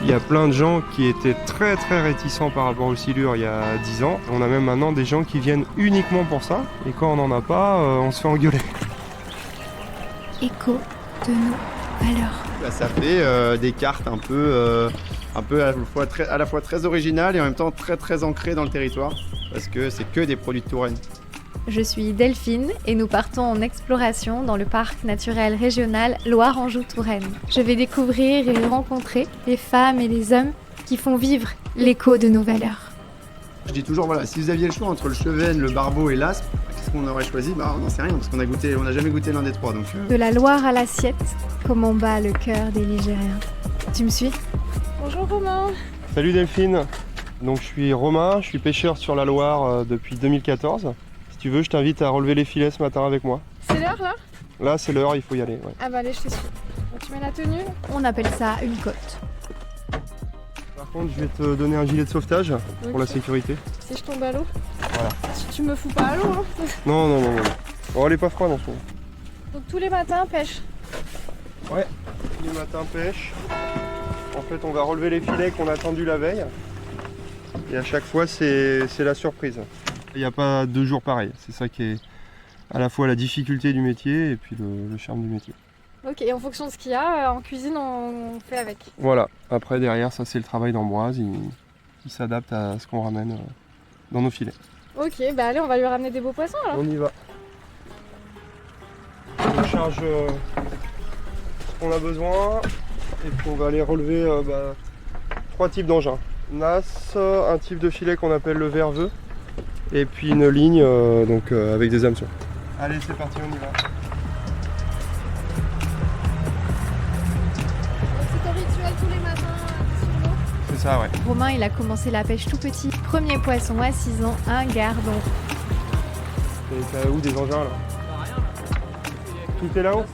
Il y a plein de gens qui étaient très réticents par rapport aux silures il y a 10 ans. On a même maintenant des gens qui viennent uniquement pour ça. Et quand on n'en a pas, on se fait engueuler. Écho de nos valeurs. Ça fait des cartes un peu à la fois très originales et en même temps très ancrées dans le territoire. Parce que c'est que des produits de Touraine. Je suis Delphine et nous partons en exploration dans le parc naturel régional Loire-Anjou-Touraine. Je vais découvrir et rencontrer les femmes et les hommes qui font vivre l'écho de nos valeurs. Je dis toujours, voilà, si vous aviez le choix entre le chevesne, le barbeau et l'aspe, qu'est-ce qu'on aurait choisi? On n'en sait rien parce qu'on n'a jamais goûté l'un des trois. Donc, De la Loire à l'assiette, comment bat le cœur des Ligériens. Tu me suis? Bonjour Romain. Salut Delphine. Donc je suis Romain, je suis pêcheur sur la Loire depuis 2014. Si tu veux, je t'invite à relever les filets ce matin avec moi. C'est l'heure là? Là, c'est l'heure, il faut y aller. Ouais. Ah bah allez, je te suis. Donc, tu mets la tenue? On appelle ça une côte. Par contre, je vais te donner un gilet de sauvetage pour la sécurité. Si je tombe à l'eau? Voilà. Tu me fous pas à l'eau hein? Non. Bon, elle est pas froide en ce moment. Donc tous les matins, pêche? Ouais, tous les matins pêche. En fait, on va relever les filets qu'on a tendus la veille. Et à chaque fois, c'est la surprise. Il n'y a pas 2 jours pareils. C'est ça qui est à la fois la difficulté du métier et puis le charme du métier. Ok, et en fonction de ce qu'il y a, en cuisine, on fait avec. Voilà, après derrière, ça c'est le travail d'Ambroise. Il s'adapte à ce qu'on ramène dans nos filets. Ok, bah allez, on va lui ramener des beaux poissons alors. On y va. On charge ce qu'on a besoin et puis on va aller relever 3 types d'engins. NAS, un type de filet qu'on appelle le verveux et puis une ligne avec des hameçons. Allez, c'est parti, on y va. C'est ton rituel tous les matins sur l'eau? C'est ça, ouais. Romain, il a commencé la pêche tout petit. Premier poisson à 6 ans, un gardon. Et t'as où des engins là? Tout est là-haut?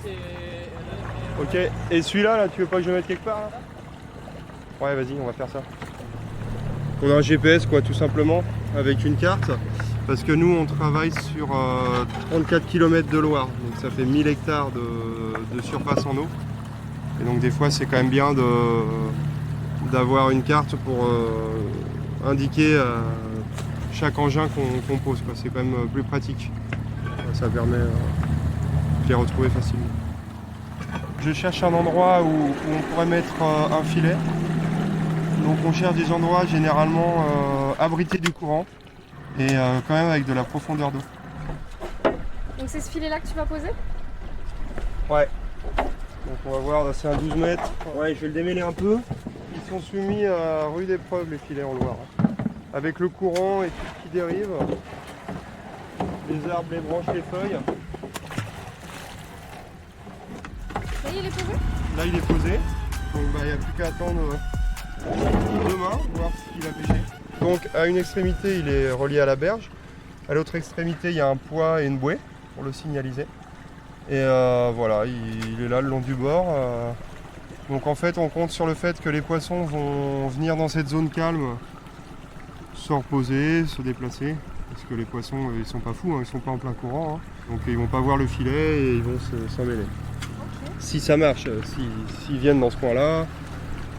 Ok, et celui-là, là, tu veux pas que je le mette quelque part là? Ouais, vas-y, on va faire ça. On a un GPS, quoi, tout simplement, avec une carte. Parce que nous, on travaille sur 34 km de Loire. Donc ça fait 1000 hectares de surface en eau. Et donc des fois, c'est quand même bien d'avoir une carte pour indiquer chaque engin qu'on pose, quoi. C'est quand même plus pratique. Ça permet de les retrouver facilement. Je cherche un endroit où on pourrait mettre un filet. Donc on cherche des endroits généralement abrités du courant et quand même avec de la profondeur d'eau. Donc c'est ce filet là que tu vas poser? Ouais. Donc on va voir, là c'est un 12 mètres. Ouais, je vais le démêler un peu. Ils sont soumis à rude épreuve les filets en Loire. Avec le courant et tout ce qui dérive. Les arbres, les branches, les feuilles. Ça y est, il est posé? Là il est posé. Donc il n'y a plus qu'à attendre demain, voir ce qu'il a pêché. Donc à une extrémité il est relié à la berge. À l'autre extrémité il y a un poids et une bouée pour le signaliser. Et voilà, il est là le long du bord. Donc en fait on compte sur le fait que les poissons vont venir dans cette zone calme, se reposer, se déplacer. Parce que les poissons ils sont pas fous, hein, ils sont pas en plein courant. Hein. Donc ils vont pas voir le filet et ils vont s'en mêler. Ok. Si ça marche, s'ils viennent dans ce coin-là,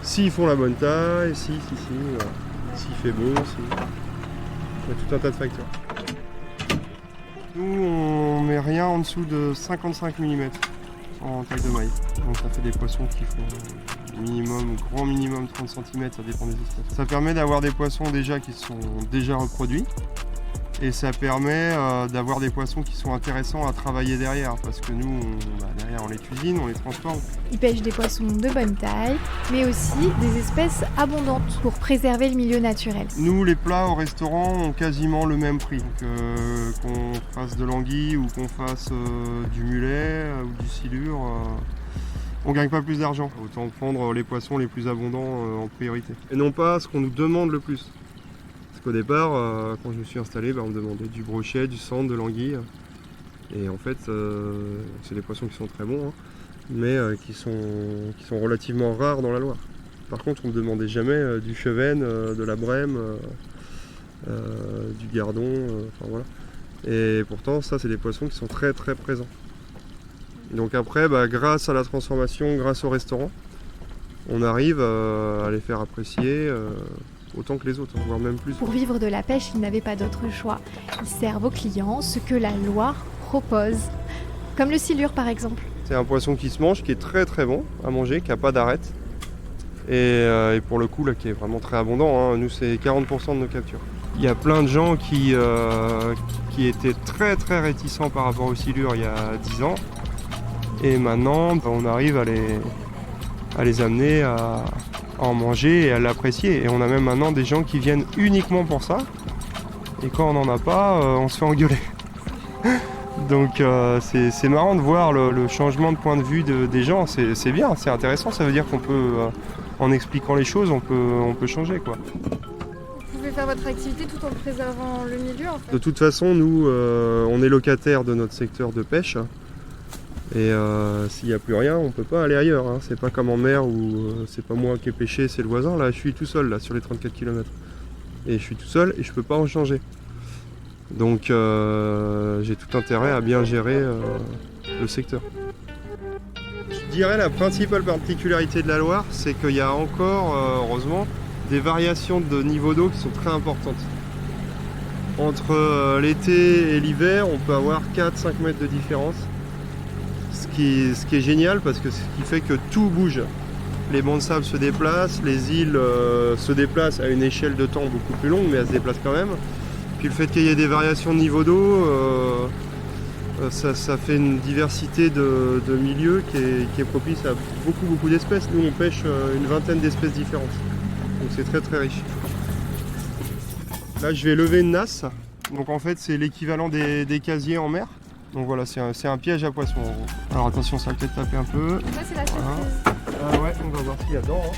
s'ils font la bonne taille, s'il fait beau, il y a tout un tas de facteurs. Nous, on met rien en dessous de 55 mm en taille de maille. Donc ça fait des poissons qui font minimum, grand minimum 30 cm, ça dépend des espèces. Ça permet d'avoir des poissons déjà qui sont déjà reproduits. Et ça permet d'avoir des poissons qui sont intéressants à travailler derrière. Parce que nous, derrière, on les cuisine, on les transforme. Il pêche des poissons de bonne taille, mais aussi des espèces abondantes pour préserver le milieu naturel. Nous, les plats au restaurant ont quasiment le même prix. Qu'on fasse de l'anguille ou qu'on fasse du mulet ou du silure, on gagne pas plus d'argent. Autant prendre les poissons les plus abondants en priorité. Et non pas ce qu'on nous demande le plus. Parce qu'au départ, quand je me suis installé, on me demandait du brochet, du sandre, de l'anguille. Et en fait, c'est des poissons qui sont très bons, hein, mais qui sont relativement rares dans la Loire. Par contre, on ne me demandait jamais du chevesne, de la brème, du gardon, enfin voilà. Et pourtant, ça, c'est des poissons qui sont très présents. Et donc après, grâce à la transformation, grâce au restaurant, on arrive à les faire apprécier autant que les autres, voire même plus. Pour vivre de la pêche, ils n'avaient pas d'autre choix. Ils servent aux clients ce que la Loire propose. Comme le silure par exemple. C'est un poisson qui se mange, qui est très très bon à manger, qui n'a pas d'arête. Et pour le coup, là, qui est vraiment très abondant, hein. Nous, c'est 40% de nos captures. Il y a plein de gens qui étaient très très réticents par rapport au silure il y a 10 ans. Et maintenant, on arrive à les amener à en manger et à l'apprécier. Et on a même maintenant des gens qui viennent uniquement pour ça. Et quand on n'en a pas, on se fait engueuler. Donc c'est marrant de voir le changement de point de vue des gens. C'est bien, c'est intéressant. Ça veut dire qu'on peut, en expliquant les choses, on peut changer, quoi. Vous pouvez faire votre activité tout en préservant le milieu en fait. De toute façon, nous, on est locataire de notre secteur de pêche. Et s'il n'y a plus rien, on ne peut pas aller ailleurs, hein. C'est pas comme en mer où c'est pas moi qui ai pêché, c'est le voisin. Là, je suis tout seul là, sur les 34 km. Et je suis tout seul et je peux pas en changer. Donc j'ai tout intérêt à bien gérer le secteur. Je dirais la principale particularité de la Loire, c'est qu'il y a encore, heureusement, des variations de niveau d'eau qui sont très importantes. Entre l'été et l'hiver, on peut avoir 4-5 mètres de différence. Ce qui est génial parce que ce qui fait que tout bouge. Les bancs de sable se déplacent, les îles se déplacent à une échelle de temps beaucoup plus longue, mais elles se déplacent quand même. Puis le fait qu'il y ait des variations de niveau d'eau, ça fait une diversité de milieux qui est propice à beaucoup d'espèces. Nous on pêche une vingtaine d'espèces différentes. Donc c'est très très riche. Là je vais lever une nasse. Donc en fait c'est l'équivalent des casiers en mer. Donc voilà, c'est un piège à poisson. Alors attention, ça va peut-être taper un peu. Ça c'est la surprise. Voilà. Ouais, on va voir ce qu'il y a dedans. Hein.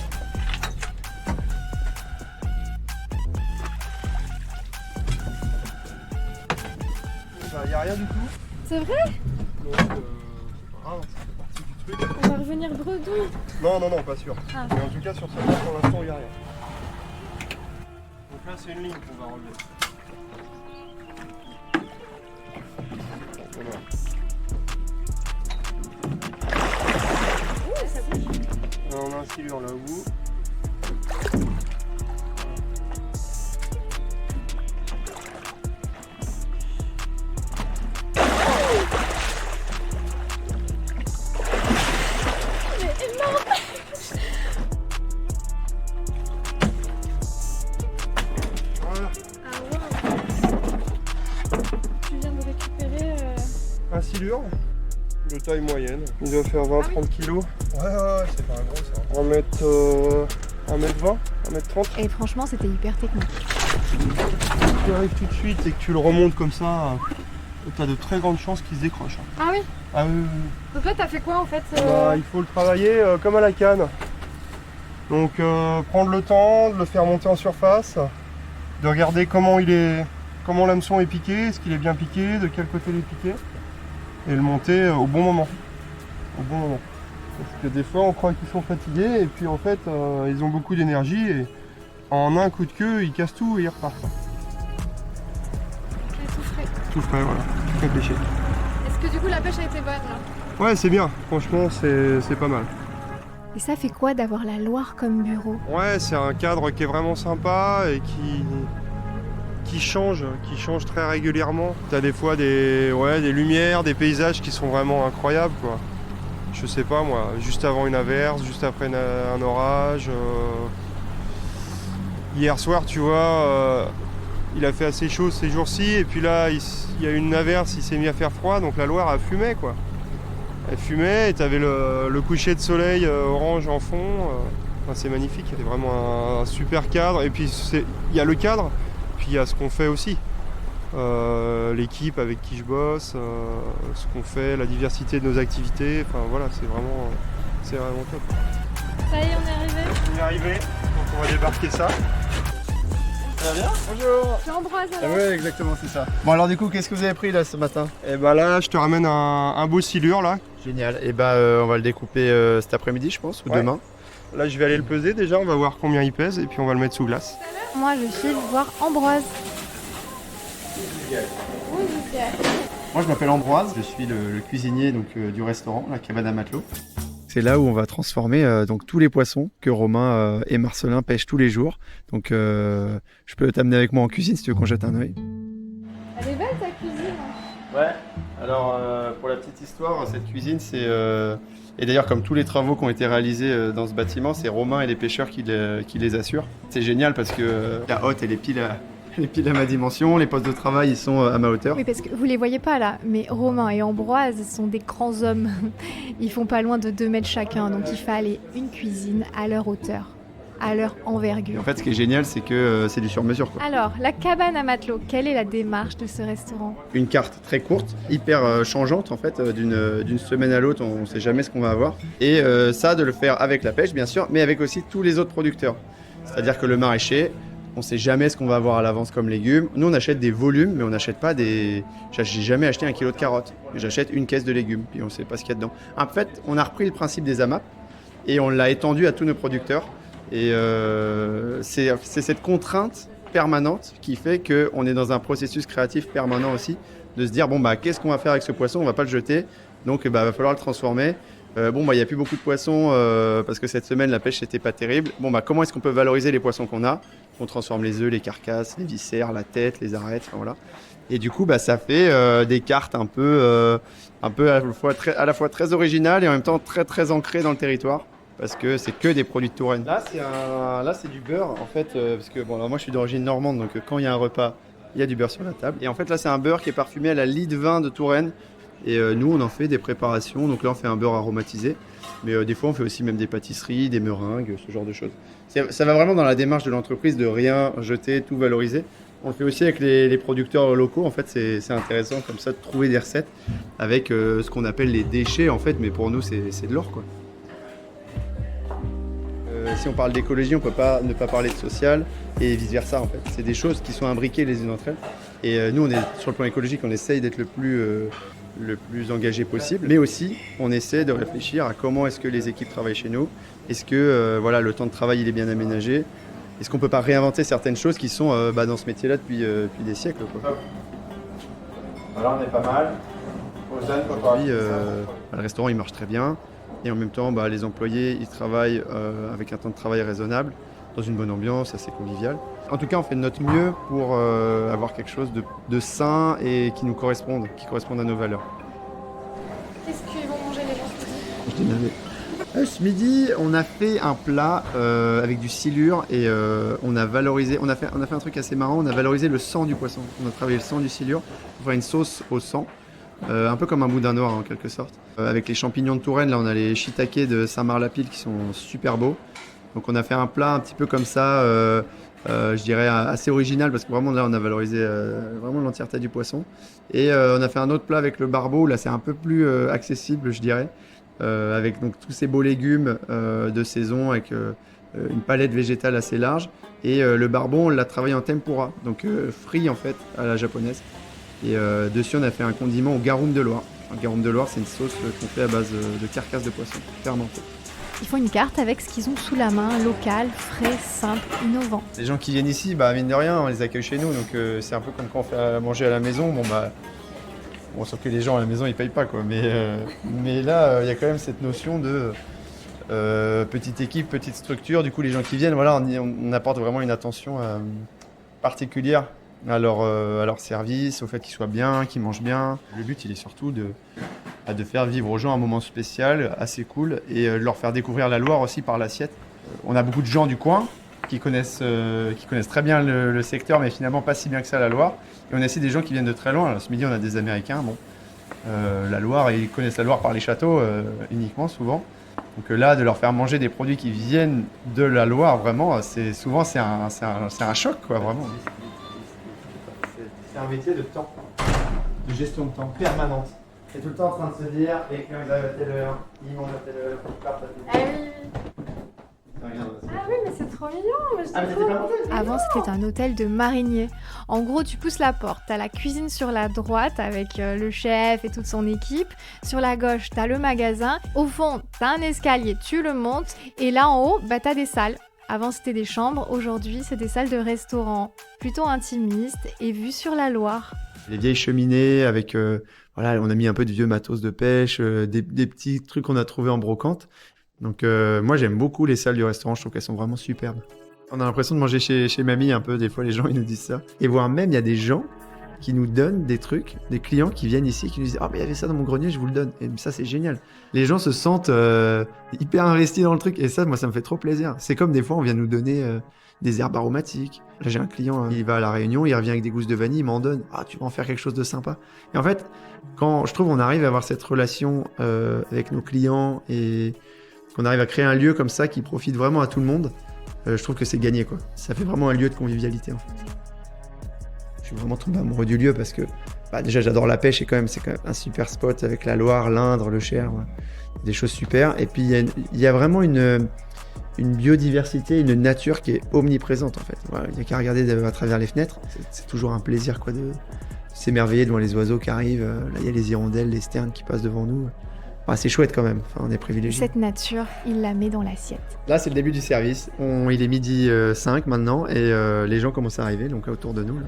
Il n'y a rien du tout. C'est vrai? Donc c'est pas grave, ça fait partie du truc. On va revenir bredouille. Non, pas sûr. Ah. Mais en tout cas, sur cette pour l'instant, il n'y a rien. Donc là, c'est une ligne qu'on va relever. Voilà. Ouh, ça bouge. Là, on a un silure là-haut. Un silure de taille moyenne. Il doit faire 20-30 kg. Ouais, c'est pas un gros ça. 1m20, 1m30. Et franchement, c'était hyper technique. Si tu arrives tout de suite et que tu le remontes comme ça, tu as de très grandes chances qu'il se décroche. Ah oui? Ah oui. Donc là t'as fait quoi en fait? Bah, il faut le travailler comme à la canne. Donc prendre le temps de le faire monter en surface, de regarder comment l'hameçon est piqué, est-ce qu'il est bien piqué, de quel côté il est piqué, et le monter au bon moment. Parce que des fois on croit qu'ils sont fatigués et puis en fait ils ont beaucoup d'énergie et en un coup de queue ils cassent tout et ils repartent. Tout frais. Tout frais, voilà, tout frais pêché. Est-ce que du coup la pêche a été bonne là? Ouais, c'est bien, franchement c'est pas mal. Et ça fait quoi d'avoir la Loire comme bureau? Ouais, c'est un cadre qui est vraiment sympa et qui change très régulièrement. T'as des fois des lumières, des paysages qui sont vraiment incroyables, quoi. Je sais pas moi, juste avant une averse, juste après un orage. Hier soir, tu vois, il a fait assez chaud ces jours-ci et puis là, il y a eu une averse, il s'est mis à faire froid, donc la Loire a fumé, quoi. Elle fumait et t'avais le coucher de soleil orange en fond. Enfin, c'est magnifique, il y a vraiment un super cadre. Et puis il y a le cadre, puis il y a ce qu'on fait aussi. L'équipe avec qui je bosse, ce qu'on fait, la diversité de nos activités. Enfin voilà, c'est vraiment top. Ça y est, on est arrivé. On est arrivé, donc on va débarquer ça. Ça va bien? Bonjour. C'est Ambroise Ah alors. ouais, exactement, c'est ça. Bon alors du coup, qu'est-ce que vous avez pris là ce matin? Et bah là, je te ramène un beau silure là. Génial. Et bah on va le découper cet après-midi, je pense, ou Ouais. demain. Là, je vais aller le peser déjà, on va voir combien il pèse et puis on va le mettre sous glace. Moi, je file voir Ambroise. Moi je m'appelle Ambroise, je suis le cuisinier donc, du restaurant, la cabane à matelot. c'est là où on va transformer donc tous les poissons que Romain et Marcelin pêchent tous les jours. Donc je peux t'amener avec moi en cuisine si tu veux qu'on jette un œil. Elle est belle ta cuisine. Ouais, alors pour la petite histoire, cette cuisine c'est... Et d'ailleurs, comme tous les travaux qui ont été réalisés dans ce bâtiment, c'est Romain et les pêcheurs qui les assurent. C'est génial parce que la hotte, elle est pile à ma dimension, les postes de travail, ils sont à ma hauteur. Oui, parce que vous les voyez pas là, mais Romain et Ambroise sont des grands hommes. Ils font pas loin de 2 mètres chacun, donc il fallait une cuisine à leur hauteur, à leur envergure. En fait, ce qui est génial, c'est que c'est du sur-mesure, quoi. Alors, la cabane à matelot, quelle est la démarche de ce restaurant? Une carte très courte, hyper changeante en fait, d'une semaine à l'autre, on ne sait jamais ce qu'on va avoir. Et ça, de le faire avec la pêche, bien sûr, mais avec aussi tous les autres producteurs. C'est-à-dire que le maraîcher, on ne sait jamais ce qu'on va avoir à l'avance comme légumes. Nous, on achète des volumes, mais on n'achète pas des... J'ai jamais acheté 1 kilo de carottes. J'achète une caisse de légumes, puis on ne sait pas ce qu'il y a dedans. En fait, on a repris le principe des AMAP et on l'a étendu à tous nos producteurs. Et c'est cette contrainte permanente qui fait qu'on est dans un processus créatif permanent aussi, de se dire bon bah qu'est-ce qu'on va faire avec ce poisson, on va pas le jeter, donc va falloir le transformer. Il n'y a plus beaucoup de poissons parce que cette semaine la pêche n'était pas terrible. Bon bah comment est-ce qu'on peut valoriser les poissons qu'on a? On transforme les œufs, les carcasses, les viscères, la tête, les arêtes, enfin, voilà. Et du coup ça fait des cartes un peu à la fois très originales et en même temps très ancrées dans le territoire. Parce que c'est que des produits de Touraine. Là, c'est du beurre, en fait, parce que bon, alors moi je suis d'origine normande, donc quand il y a un repas, il y a du beurre sur la table. Et en fait, là, c'est un beurre qui est parfumé à la lie de vin de Touraine. Et nous, on en fait des préparations. Donc là, on fait un beurre aromatisé. Mais des fois, on fait aussi même des pâtisseries, des meringues, ce genre de choses. Ça va vraiment dans la démarche de l'entreprise de rien jeter, tout valoriser. On le fait aussi avec les producteurs locaux. En fait, c'est intéressant comme ça de trouver des recettes avec ce qu'on appelle les déchets, en fait. Mais pour nous, c'est de l'or, quoi. Si on parle d'écologie, on ne peut pas ne pas parler de social et vice-versa en fait. C'est des choses qui sont imbriquées les unes entre elles. Et nous, on est sur le plan écologique, on essaye d'être le plus engagé possible, mais aussi on essaie de réfléchir à comment est-ce que les équipes travaillent chez nous. Est-ce que le temps de travail il est bien aménagé? Est-ce qu'on ne peut pas réinventer certaines choses qui sont dans ce métier-là depuis des siècles, quoi. Voilà, on est pas mal. Aujourd'hui, le restaurant il marche très bien. Et en même temps, les employés, ils travaillent avec un temps de travail raisonnable, dans une bonne ambiance, assez conviviale. En tout cas, on fait de notre mieux pour avoir quelque chose de sain et qui nous corresponde, qui corresponde à nos valeurs. Qu'est-ce qu'ils vont manger les gens ce midi? Je dis navet. Ce midi, on a fait un plat avec du silure et on a fait un truc assez marrant, on a valorisé le sang du poisson. On a travaillé le sang du silure pour faire une sauce au sang. Un peu comme un boudin noir en quelque sorte. Avec les champignons de Touraine, là on a les shiitake de Saint-Marc-la-Pile qui sont super beaux. Donc on a fait un plat un petit peu comme ça, je dirais assez original parce que vraiment là on a valorisé vraiment l'entièreté du poisson. Et on a fait un autre plat avec le barbeau, là c'est un peu plus accessible je dirais, avec donc tous ces beaux légumes de saison avec une palette végétale assez large. Et le barbeau on l'a travaillé en tempura, donc frit en fait à la japonaise. Et dessus, on a fait un condiment au garum de Loire. Un garum de Loire, c'est une sauce qu'on fait à base de carcasse de poisson, fermentée. Ils font une carte avec ce qu'ils ont sous la main, local, frais, simple, innovant. Les gens qui viennent ici, mine de rien, on les accueille chez nous. Donc c'est un peu comme quand on fait à manger à la maison. Sauf que les gens à la maison, ils payent pas, quoi. Mais là, il y a quand même cette notion de petite équipe, petite structure. Du coup, les gens qui viennent, voilà, on apporte vraiment une attention particulière à leur service, au fait qu'ils soient bien, qu'ils mangent bien. Le but, il est surtout de faire vivre aux gens un moment spécial, assez cool, et de leur faire découvrir la Loire aussi par l'assiette. On a beaucoup de gens du coin qui connaissent très bien le secteur, mais finalement pas si bien que ça la Loire. Et on a aussi des gens qui viennent de très loin. Alors, ce midi, on a des Américains. La Loire, ils connaissent la Loire par les châteaux uniquement, souvent. Donc là, de leur faire manger des produits qui viennent de la Loire, vraiment, c'est un choc, quoi, vraiment. C'est un métier de temps, de gestion de temps permanente. C'est tout le temps en train de se dire, les clients ils arrivent à telle heure, ils mangent à telle heure, ils partent à telle heure. Ah oui, mais c'est trop mignon. Avant, c'était un hôtel de mariniers. En gros, tu pousses la porte, t'as la cuisine sur la droite avec le chef et toute son équipe. Sur la gauche, t'as le magasin. Au fond, t'as un escalier, tu le montes. Et là en haut, t'as des salles. Avant, c'était des chambres. Aujourd'hui, c'est des salles de restaurant plutôt intimistes et vues sur la Loire. Les vieilles cheminées avec, voilà, on a mis un peu de vieux matos de pêche, des petits trucs qu'on a trouvés en brocante. Donc moi j'aime beaucoup les salles du restaurant, je trouve qu'elles sont vraiment superbes. On a l'impression de manger chez mamie un peu, des fois les gens ils nous disent ça. Et voire même il y a des gens qui nous donnent des trucs, des clients qui viennent ici qui nous disent « Ah mais il y avait ça dans mon grenier, je vous le donne ». Et ça c'est génial. Les gens se sentent hyper investis dans le truc et ça moi ça me fait trop plaisir. C'est comme des fois on vient nous donner des herbes aromatiques. Là j'ai un client, il va à La Réunion, il revient avec des gousses de vanille, il m'en donne « Ah tu vas en faire quelque chose de sympa ». Et en fait, quand je trouve on arrive à avoir cette relation avec nos clients et qu'on arrive à créer un lieu comme ça qui profite vraiment à tout le monde, je trouve que c'est gagné quoi. Ça fait vraiment un lieu de convivialité en fait. Je suis vraiment tombé amoureux du lieu parce que déjà j'adore la pêche et c'est quand même un super spot avec la Loire, l'Indre, le Cher, ouais. Des choses super. Et puis il y a vraiment une biodiversité, une nature qui est omniprésente en fait. Voilà, il n'y a qu'à regarder à travers les fenêtres. C'est toujours un plaisir quoi, de s'émerveiller devant les oiseaux qui arrivent. Là il y a les hirondelles, les sternes qui passent devant nous. C'est chouette quand même, on est privilégiés. Cette nature, il la met dans l'assiette. Là, c'est le début du service. Il est midi 5 maintenant et les gens commencent à arriver donc autour de nous. Là.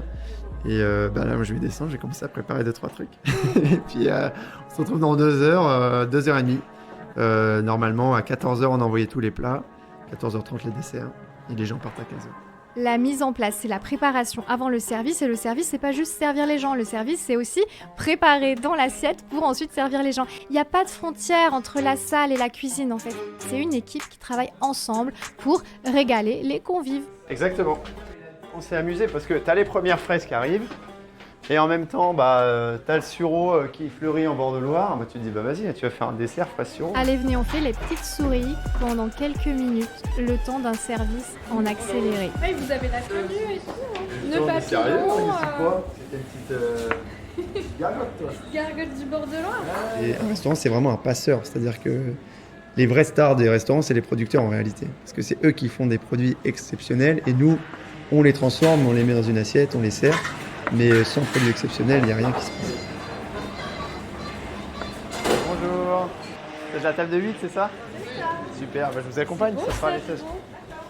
Et là, moi, je vais descendre, j'ai commencé à préparer 2-3 trucs. Et puis, on se retrouve dans 2 heures, 2h30. Normalement, à 14h, on a envoyé tous les plats, 14h30 les desserts et les gens partent à 15h. La mise en place, c'est la préparation avant le service. Et le service, c'est pas juste servir les gens. Le service, c'est aussi préparer dans l'assiette pour ensuite servir les gens. Il n'y a pas de frontière entre la salle et la cuisine, en fait. C'est une équipe qui travaille ensemble pour régaler les convives. Exactement. On s'est amusé parce que tu as les premières fraises qui arrivent. Et en même temps, tu as le sureau qui fleurit en bord de Loire. Tu te dis, vas-y, tu vas faire un dessert fraise sureau. Allez, venez, on fait les petites souris pendant quelques minutes, le temps d'un service en accéléré. Ouais, vous avez la tenue et tout, hein. Nœud papillon, Sérieux, c'est quoi? C'était une petite gargote, toi. gargote du bord de Loire. Et un restaurant, c'est vraiment un passeur. C'est-à-dire que les vrais stars des restaurants, c'est les producteurs en réalité. Parce que c'est eux qui font des produits exceptionnels et nous, on les transforme, on les met dans une assiette, on les sert. Mais sans produit exceptionnel, il n'y a rien qui se passe. Bonjour. C'est la table de 8, c'est ça? C'est ça. Super, je vous accompagne, ça sera les 16.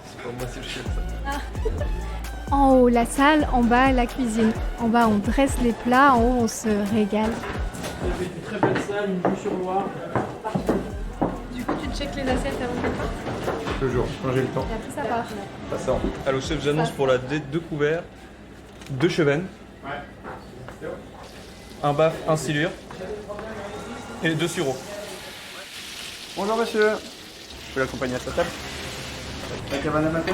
C'est pas moi si je fais ça. En haut, la salle, en bas, la cuisine. En bas, on dresse les plats, en haut, on se régale. C'est une très belle salle, une vue sur Loire. Du coup, tu checkes les assiettes avant de partir. Toujours, quand j'ai le temps. Et après, ça part. Ça sort. Alors chef, j'annonce pour la 2 couverts, 2 chevennes, un baf, un silure et 2 sureaux. Bonjour monsieur. Je peux l'accompagner à sa table. La cabane à matin.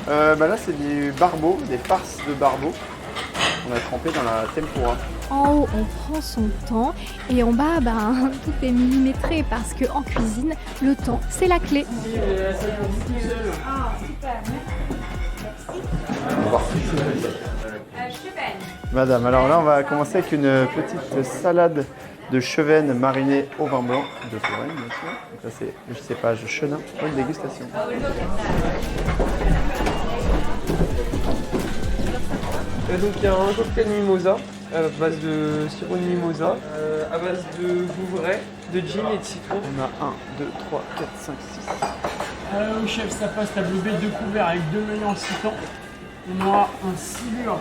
Là c'est du barbeau, des farces de barbeau. On a trempé dans la tempura. En haut, on prend son temps et en bas, tout est millimétré parce qu'en cuisine, le temps, c'est la clé. Ah, super, Madame, alors là on va commencer avec une petite salade de chevennes marinées au vin blanc de Touraine, bien sûr. Donc là c'est le cépage chenin pour une dégustation. Et donc il y a un cocktail mimosa à base de sirop de mimosa, à base de vouvray, de gin et de citron. On a 1, 2, 3, 4, 5, 6. Au chef, ça passe table B 2 couverts avec 2 menus en 6 ans. On aura un silure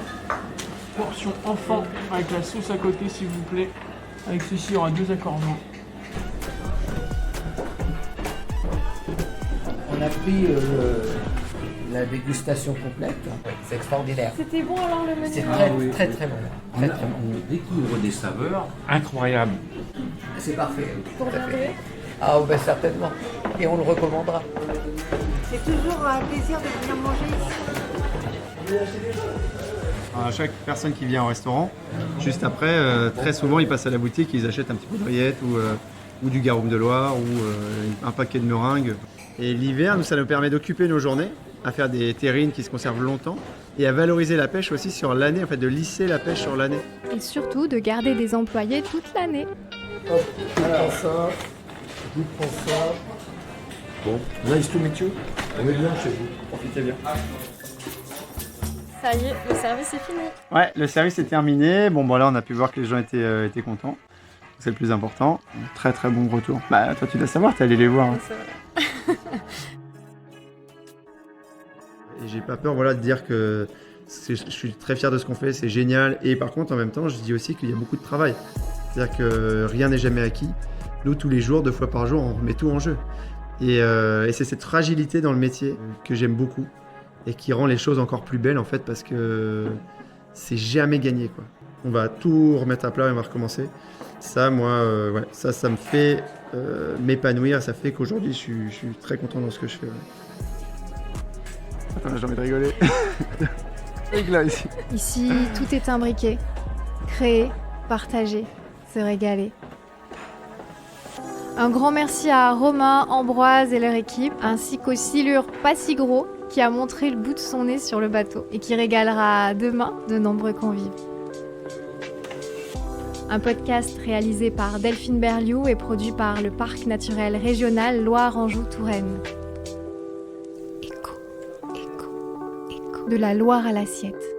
portion enfant avec la sauce à côté s'il vous plaît. Avec ceci il y aura 2 accords. On a pris la dégustation complète. C'est extraordinaire. C'était bon alors le menu? C'est très très bon. On découvre des saveurs incroyables. C'est parfait. Pour Tout à fait. revenir. Ah ben certainement. Et on le recommandera. C'est toujours un plaisir de venir manger ici. À chaque personne qui vient au restaurant, juste après, très souvent ils passent à la boutique et ils achètent un petit peu de rillettes ou du garum de Loire ou un paquet de meringues. Et l'hiver, ça nous permet d'occuper nos journées à faire des terrines qui se conservent longtemps et à valoriser la pêche aussi sur l'année, en fait de lisser la pêche sur l'année. Et surtout, de garder des employés toute l'année. Hop, je prends ça. Je prends ça. Bon, nice to meet you. On est bien chez vous. Profitez bien. Ça y est, le service est fini. Ouais, le service est terminé. Bon, là, on a pu voir que les gens étaient contents. C'est le plus important. Très très bon retour. Toi, tu dois savoir, t'es allé les voir. Hein. C'est vrai. Et j'ai pas peur de dire que Je suis très fier de ce qu'on fait, c'est génial. Et par contre, en même temps, je dis aussi qu'il y a beaucoup de travail. C'est-à-dire que rien n'est jamais acquis. Nous, tous les jours, 2 fois par jour, on remet tout en jeu. Et c'est cette fragilité dans le métier que j'aime beaucoup et qui rend les choses encore plus belles en fait parce que c'est jamais gagné, quoi. On va tout remettre à plat et on va recommencer. Ça, moi, ouais, ça me fait m'épanouir. Ça fait qu'aujourd'hui, je suis très content dans ce que je fais. Ouais. Attends, j'ai envie de rigoler. Là, ici. Ici, tout est imbriqué. Créer, partager, se régaler. Un grand merci à Romain, Ambroise et leur équipe, ainsi qu'au Silure pas si gros qui a montré le bout de son nez sur le bateau et qui régalera demain de nombreux convives. Un podcast réalisé par Delphine Berliou et produit par le Parc naturel régional Loire-Anjou-Touraine. Écho, écho, écho. De la Loire à l'assiette.